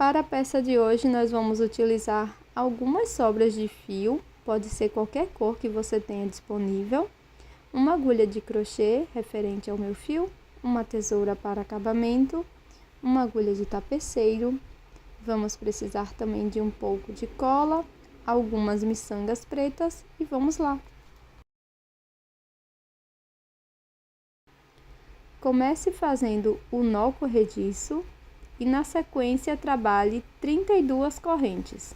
Para a peça de hoje, nós vamos utilizar algumas sobras de fio, pode ser qualquer cor que você tenha disponível, uma agulha de crochê referente ao meu fio, uma tesoura para acabamento, uma agulha de tapeceiro. Vamos precisar também de um pouco de cola, algumas miçangas pretas e vamos lá! Comece fazendo o nó corrediço e na sequência trabalhe 32 correntes.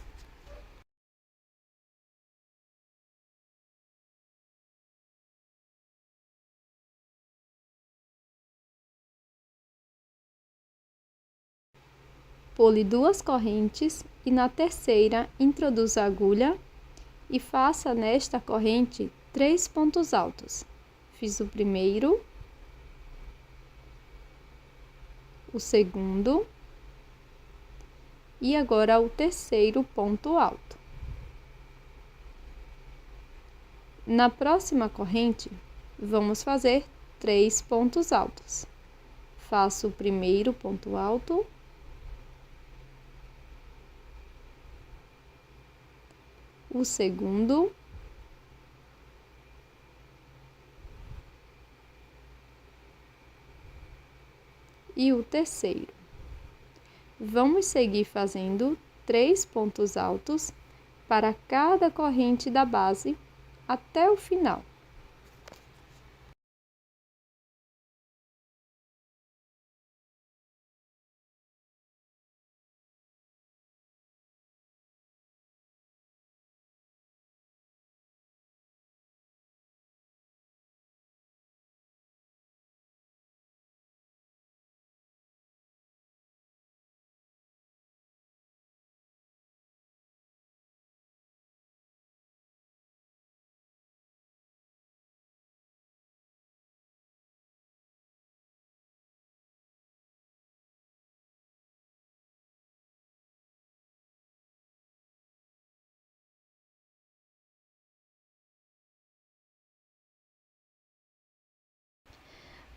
Pule 2 correntes e na terceira introduza a agulha e faça nesta corrente 3 pontos altos. Fiz o primeiro, o segundo e agora o terceiro ponto alto. Na próxima corrente, vamos fazer 3 pontos altos. Faço o primeiro ponto alto, o segundo, e o terceiro. Vamos seguir fazendo 3 pontos altos para cada corrente da base até o final.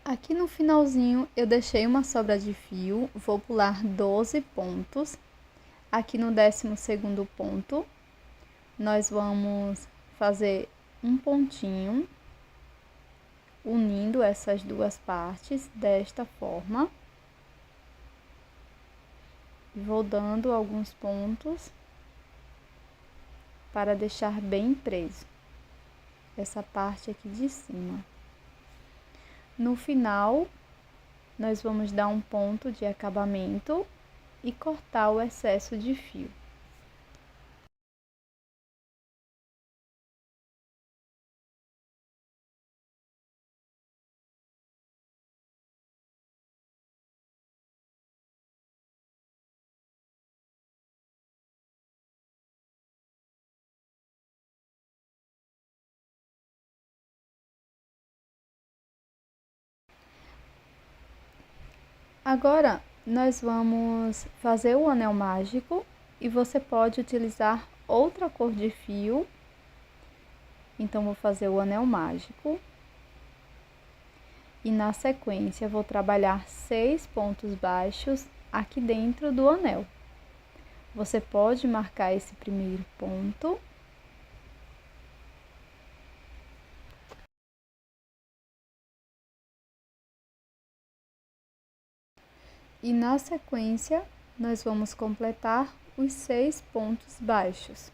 Aqui no finalzinho eu deixei uma sobra de fio, vou pular 12 pontos. Aqui no 12º ponto, nós vamos fazer um pontinho, unindo essas duas partes desta forma. Vou dando alguns pontos para deixar bem preso essa parte aqui de cima. No final, nós vamos dar um ponto de acabamento e cortar o excesso de fio. Agora, nós vamos fazer o anel mágico e você pode utilizar outra cor de fio. Então, vou fazer o anel mágico. E na sequência, vou trabalhar 6 pontos baixos aqui dentro do anel. Você pode marcar esse primeiro ponto. E na sequência, nós vamos completar os 6 pontos baixos.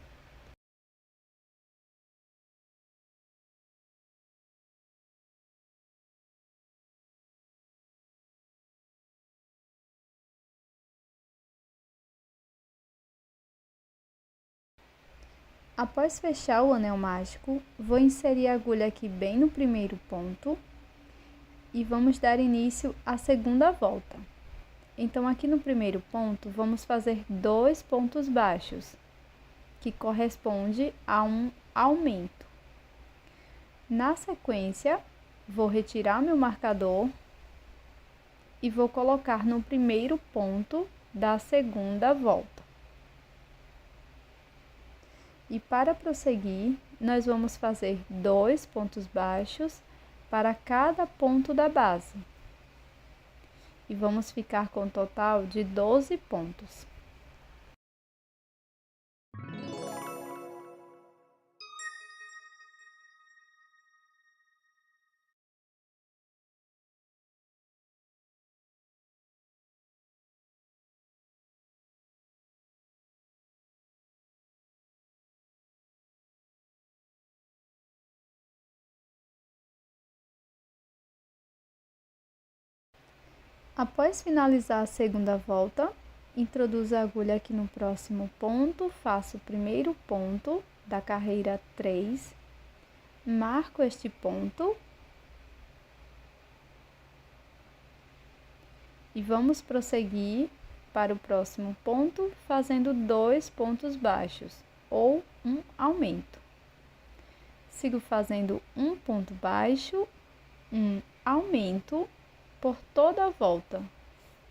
Após fechar o anel mágico, vou inserir a agulha aqui bem no primeiro ponto e vamos dar início à segunda volta. Então, aqui no primeiro ponto, vamos fazer 2 pontos baixos, que corresponde a um aumento. Na sequência, vou retirar meu marcador e vou colocar no primeiro ponto da segunda volta. E para prosseguir, nós vamos fazer 2 pontos baixos para cada ponto da base. E vamos ficar com um total de 12 pontos. Após finalizar a segunda volta, introduzo a agulha aqui no próximo ponto, faço o primeiro ponto da carreira 3, marco este ponto e vamos prosseguir para o próximo ponto, fazendo 2 pontos baixos ou um aumento. Sigo fazendo um ponto baixo, um aumento por toda a volta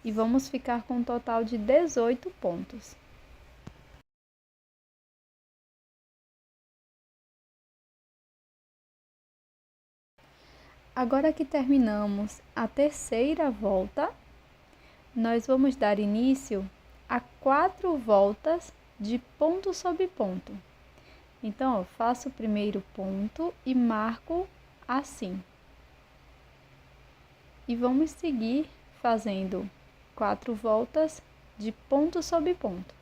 e vamos ficar com um total de 18 pontos. Agora que terminamos a terceira volta, nós vamos dar início a 4 voltas de ponto sobre ponto. Então, faço o primeiro ponto e marco assim. E vamos seguir fazendo 4 voltas de ponto sobre ponto.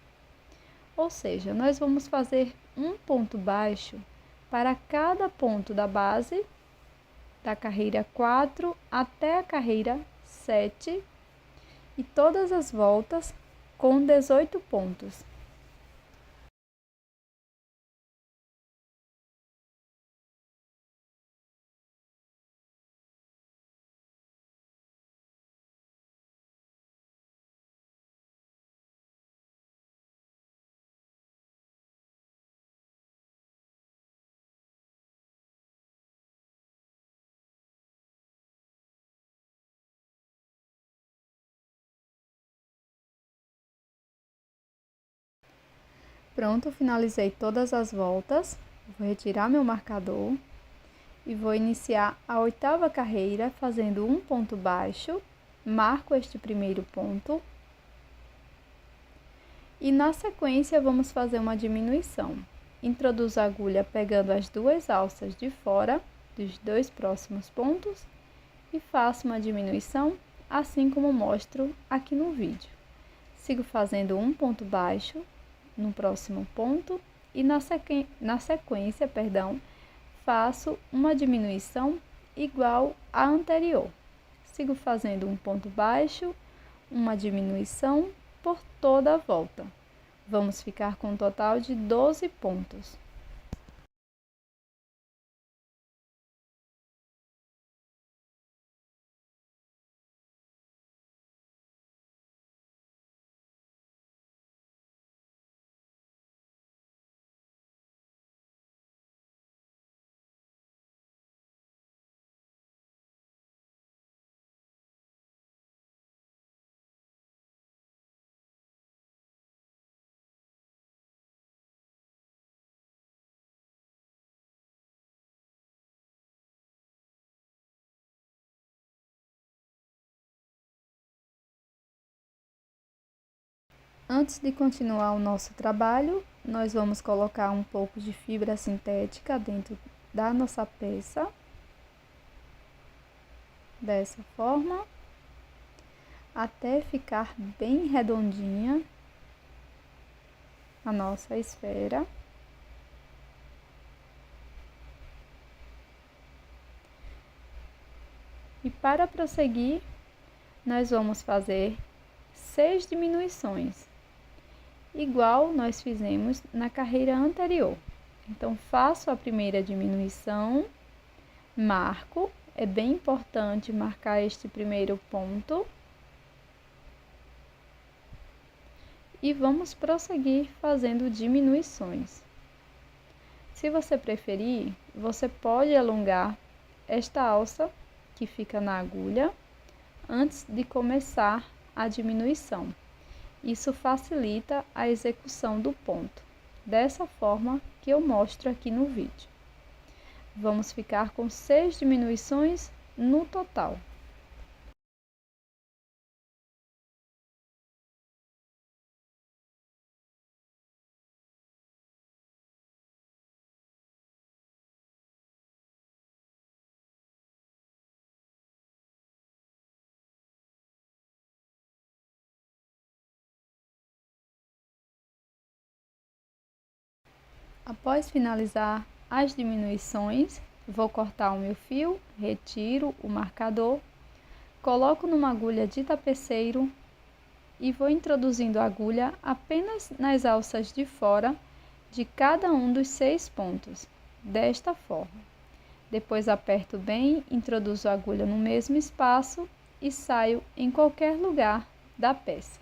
Ou seja, nós vamos fazer um ponto baixo para cada ponto da base, da carreira 4 até a carreira 7, e todas as voltas com 18 pontos. Pronto, finalizei todas as voltas. Vou retirar meu marcador e vou iniciar a 8ª carreira fazendo um ponto baixo, marco este primeiro ponto e na sequência vamos fazer uma diminuição. Introduzo a agulha pegando as 2 alças de fora dos 2 próximos pontos e faço uma diminuição, assim como mostro aqui no vídeo. Sigo fazendo um ponto baixo no próximo ponto e na sequência, faço uma diminuição igual à anterior. Sigo fazendo um ponto baixo, uma diminuição por toda a volta. Vamos ficar com um total de 12 pontos. Antes de continuar o nosso trabalho, nós vamos colocar um pouco de fibra sintética dentro da nossa peça, dessa forma, até ficar bem redondinha a nossa esfera. E para prosseguir, nós vamos fazer 6 diminuições, igual nós fizemos na carreira anterior. Então, faço a primeira diminuição, marco, é bem importante marcar este primeiro ponto. E vamos prosseguir fazendo diminuições. Se você preferir, você pode alongar esta alça que fica na agulha antes de começar a diminuição. Isso facilita a execução do ponto, dessa forma que eu mostro aqui no vídeo. Vamos ficar com 6 diminuições no total. Após finalizar as diminuições, vou cortar o meu fio, retiro o marcador, Coloco numa agulha de tapeceiro e vou introduzindo a agulha apenas nas alças de fora de cada um dos 6 pontos, desta forma. Depois aperto bem, introduzo a agulha no mesmo espaço e saio em qualquer lugar da peça.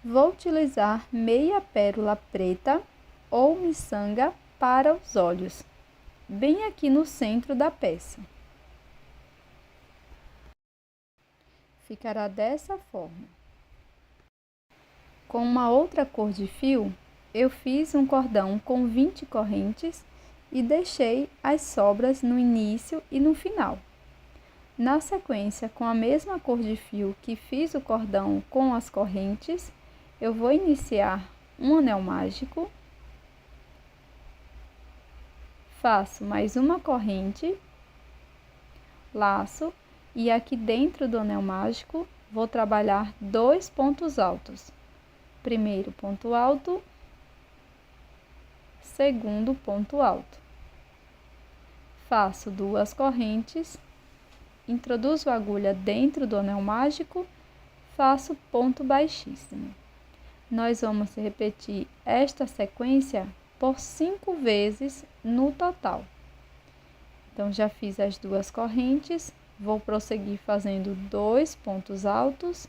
Vou utilizar meia pérola preta ou miçanga para os olhos, bem aqui no centro da peça. Ficará dessa forma. Com uma outra cor de fio, eu fiz um cordão com 20 correntes e deixei as sobras no início e no final. Na sequência, com a mesma cor de fio que fiz o cordão com as correntes, eu vou iniciar um anel mágico, faço mais uma corrente, laço e aqui dentro do anel mágico vou trabalhar 2 pontos altos. Primeiro ponto alto, segundo ponto alto. Faço 2 correntes, introduzo a agulha dentro do anel mágico, faço ponto baixíssimo. Nós vamos repetir esta sequência por 5 vezes no total. Então, já fiz as 2 correntes, vou prosseguir fazendo 2 pontos altos,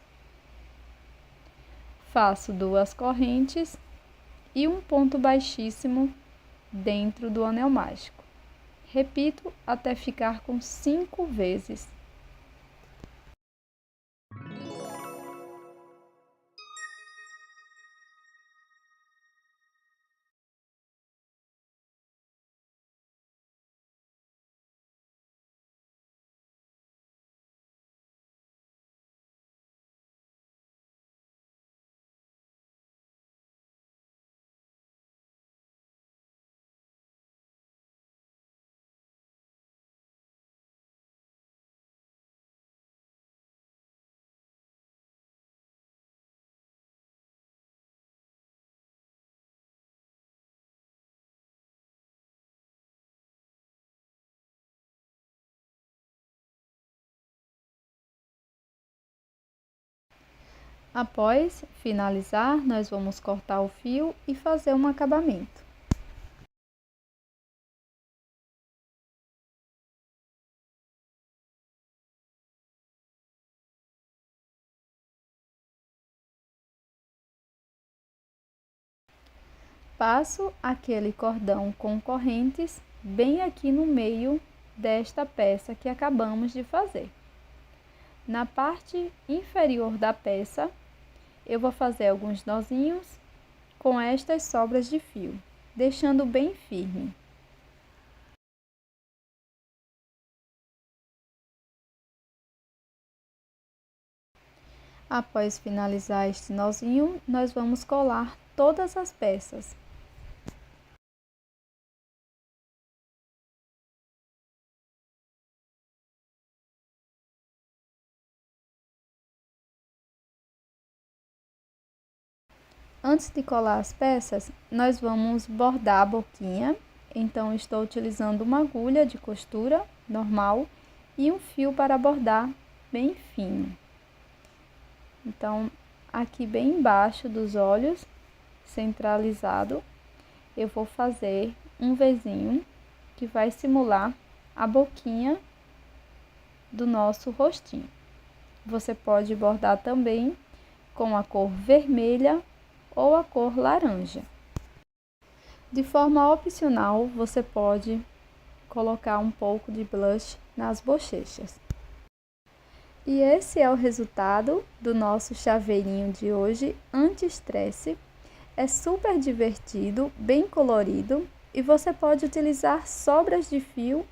faço 2 correntes e um ponto baixíssimo dentro do anel mágico. Repito até ficar com 5 vezes. Após finalizar, nós vamos cortar o fio e fazer um acabamento. Passo aquele cordão com correntes bem aqui no meio desta peça que acabamos de fazer. Na parte inferior da peça, eu vou fazer alguns nozinhos com estas sobras de fio, deixando bem firme. Após finalizar este nozinho, nós vamos colar todas as peças. Antes de colar as peças, nós vamos bordar a boquinha. Então, estou utilizando uma agulha de costura normal e um fio para bordar bem fino. Então, aqui bem embaixo dos olhos, centralizado, eu vou fazer um Vzinho que vai simular a boquinha do nosso rostinho. Você pode bordar também com a cor vermelha ou a cor laranja. De forma opcional, você pode colocar um pouco de blush nas bochechas. E esse é o resultado do nosso chaveirinho de hoje, anti-estresse. É super divertido, bem colorido e você pode utilizar sobras de fio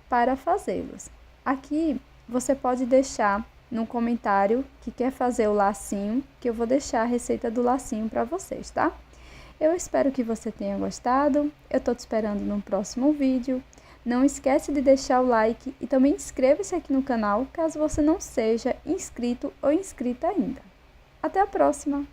para fazê-los. Aqui você pode deixar no comentário que quer fazer o lacinho, que eu vou deixar a receita do lacinho para vocês, tá? Eu espero que você tenha gostado, eu tô te esperando no próximo vídeo. Não esquece de deixar o like e também inscreva-se aqui no canal, caso você não seja inscrito ou inscrita ainda. Até a próxima!